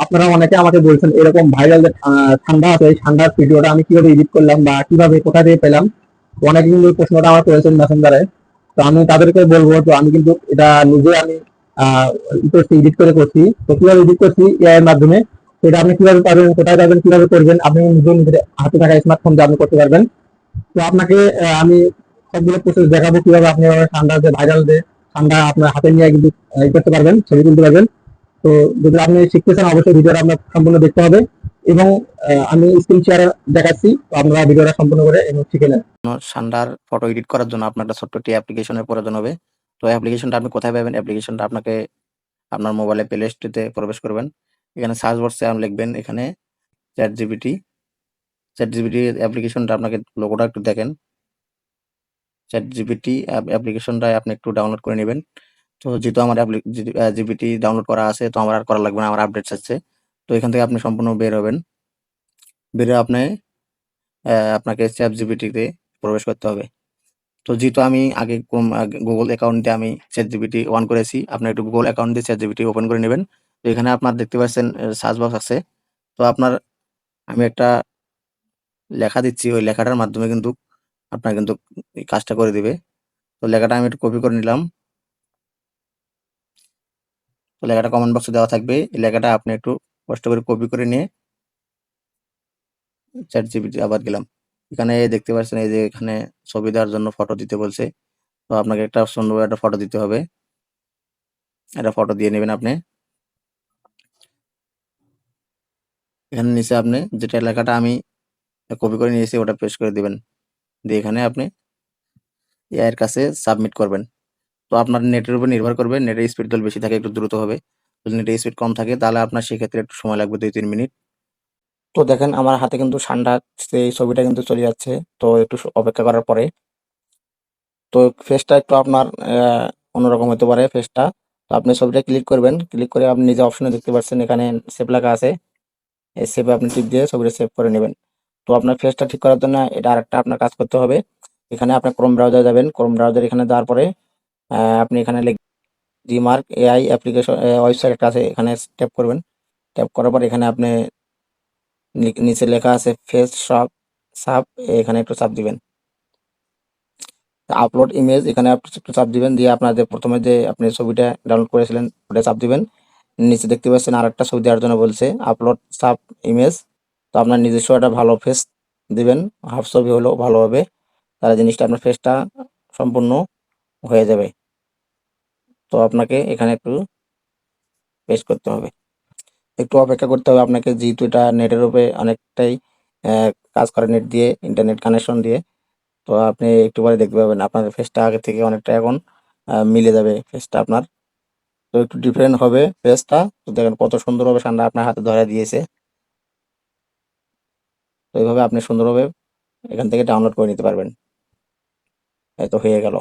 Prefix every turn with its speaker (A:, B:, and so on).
A: আপনারা অনেকে আমাকে বলছেন এরকম ভাইরাল যে ঠান্ডা আছে, এই ঠান্ডার ভিডিওটা আমি কিভাবে এডিট করলাম বা কিভাবে কোথা থেকে পেলাম। অনেকে কিন্তু এই প্রশ্নটা আমার করেছেন মেসেঞ্জারে। তো আমি তাদেরকে বলবো, তো আমি কিন্তু এটা নিজে আমি এডিট করে করছি। তো কিভাবে এডিট করছি এআই এর মাধ্যমে, সেটা আপনি কিভাবে পারবেন, কোথায় পারবেন, কিভাবে করবেন, আপনি নিজে নিজের হাতে থাকা স্মার্টফোন দিয়ে আপনি করতে পারবেন। তো আপনাকে আমি সবগুলো প্রসেস দেখাবো কিভাবে আপনি ঠান্ডা যে ভাইরাল যে ঠান্ডা আপনার হাতে নিয়ে কিন্তু করতে পারবেন, ছবি তুলতে পারবেন। তো যদি আপনি শিখতে চান অবশ্যই ভিডিওটা আপনার সম্পূর্ণ দেখতে হবে। এবং আমি স্ক্রিন শেয়ার দেখাচ্ছি, তো আপনারা ভিডিওটা সম্পূর্ণ করে এবং শিখে নেন।
B: ঠান্ডার ফটো এডিট করার জন্য আপনার একটা ছোট্ট একটি অ্যাপ্লিকেশনের প্রয়োজন হবে। তো অ্যাপ্লিকেশনটা আপনি কোথায় পাবেন? অ্যাপ্লিকেশনটা আপনাকে আপনার মোবাইলে প্লে স্টোরে প্রবেশ করবেন। এখানে সার্চ বক্সে লিখবেন এখানে চ্যাট জিপিটি। চ্যাট জিপিটি অ্যাপ্লিকেশনটা আপনাকে লোগোটা একটু দেখেন। চ্যাট জিপিটি অ্যাপ্লিকেশনটা আপনি একটু ডাউনলোড করে নেবেন। তো যেহেতু আমার জিপিটি ডাউনলোড করা আছে, তো আমার আর করা লাগবে না, আমার আপডেটস আছে। তো এখান থেকে আপনি সম্পূর্ণ বের হবেন। বের হয়ে আপনাকে চ্যাট জিপিটিতে প্রবেশ করতে হবে। তো যেহেতু আমি আগে গুগল অ্যাকাউন্ট দিয়ে আমি চ্যাট জিপিটি অন করেছি, আপনি একটু গুগল অ্যাকাউন্ট দিয়ে চ্যাট জিপিটি ওপেন করে নেবেন। তো এখানে আপনার দেখতে পাচ্ছেন সার্চ বক্স আছে। তো আমি একটা লেখা দিচ্ছি, ওই লেখাটার মাধ্যমে কিন্তু আপনার কিন্তু এই কাজটা করে দিবে। তো লেখাটা আমি একটু কপি করে নিলাম। তো লেখাটা কমেন্ট বক্সে দেওয়া থাকবে। এই লেখাটা আপনি একটু কষ্ট করে কপি করে নিয়ে চ্যাট জিপিটি আবার গেলাম। এখানে দেখতে পাচ্ছেন এই যে এখানে ছবি দেওয়ার জন্য ফটো দিতে বলছে। তো আপনাকে একটা সুন্দর একটা ফটো দিতে হবে। একটা ফটো দিয়ে নেবেন আপনি। এখানে নিচে আপনি যেটা লেখাটা আমি কপি করে নিয়েছি ওটা পেস্ট করে দিবেন। দিয়ে এখানে আপনি এআই এর কাছে সাবমিট করবেন। তো আপনার নেটের উপর নির্ভর করবে। নেটের স্পিড যদি বেশি থাকে একটু দ্রুত হবে। যদি নেটের স্পিড কম থাকে তাহলে আপনার সেক্ষেত্রে একটু সময় লাগবে ২-৩ মিনিট। তো দেখেন আমার হাতে কিন্তু ঠান্ডা সেই ছবিটা কিন্তু চলে যাচ্ছে। তো একটু অপেক্ষা করার পরে তো ফেসটা একটু আপনার অন্যরকম হতে পারে ফেসটা। তো আপনি ছবিটা ক্লিক করবেন। ক্লিক করে আপনি নিজে অপশনে দেখতে পাচ্ছেন এখানে সেভ লেখা আছে। এই সেভে আপনি টিপ দিয়ে ছবিটা সেভ করে নেবেন। তো আপনার ফেসটা ঠিক করার জন্য এটা আরেকটা আপনার কাজ করতে হবে। এখানে আপনার ক্রোম ব্রাউজার যাবেন। ক্রোম ব্রাউজার এখানে যাওয়ার পরে আপনি এখানে জিমার্ক এআই অ্যাপ্লিকেশন ওয়েবসাইট একটা আছে, এখানে ট্যাপ করবেন। ট্যাপ করার পর এখানে আপনি নিচে লেখা আছে ফেস সাব, এখানে একটু চাপ দিবেন। আপলোড ইমেজ এখানে আপনি একটু চাপ দিবেন, দিয়ে আপনার যে প্রথমে যে আপনি ছবিটা ডাউনলোড করেছিলেন ওটা চাপ দিবেন। নিচে দেখতে পাচ্ছেন আরেকটা ছবি দেওয়ার জন্য বলছে আপলোড সাব ইমেজ। তো আপনার নিজস্ব একটা ভালো ফেস দিবেন, হাফ ছবি হলেও ভালো হবে, তাহলে জিনিসটা আপনার ফেসটা সম্পূর্ণ হয়ে যাবে। তো আপনাকে এখানে একটু পেস্ট করতে হবে, একটু অপেক্ষা করতে হবে আপনাকে, যেহেতু এটা নেটের উপরে অনেকটাই কাজ করে, নেট দিয়ে ইন্টারনেট কানেকশন দিয়ে। তো আপনি একটু পরে দেখতে পাবেন আপনার ফেসটা আগে থেকে অনেকটা এখন মিলে যাবে ফেসটা আপনার। তো একটু ডিফারেন্ট হবে ফেসটা। তো দেখেন কত সুন্দরভাবে ঠান্ডা আপনার হাতে ধরা দিয়েছে। তো এইভাবে আপনি সুন্দরভাবে এখান থেকে ডাউনলোড করে নিতে পারবেন। এই তো হয়ে গেল।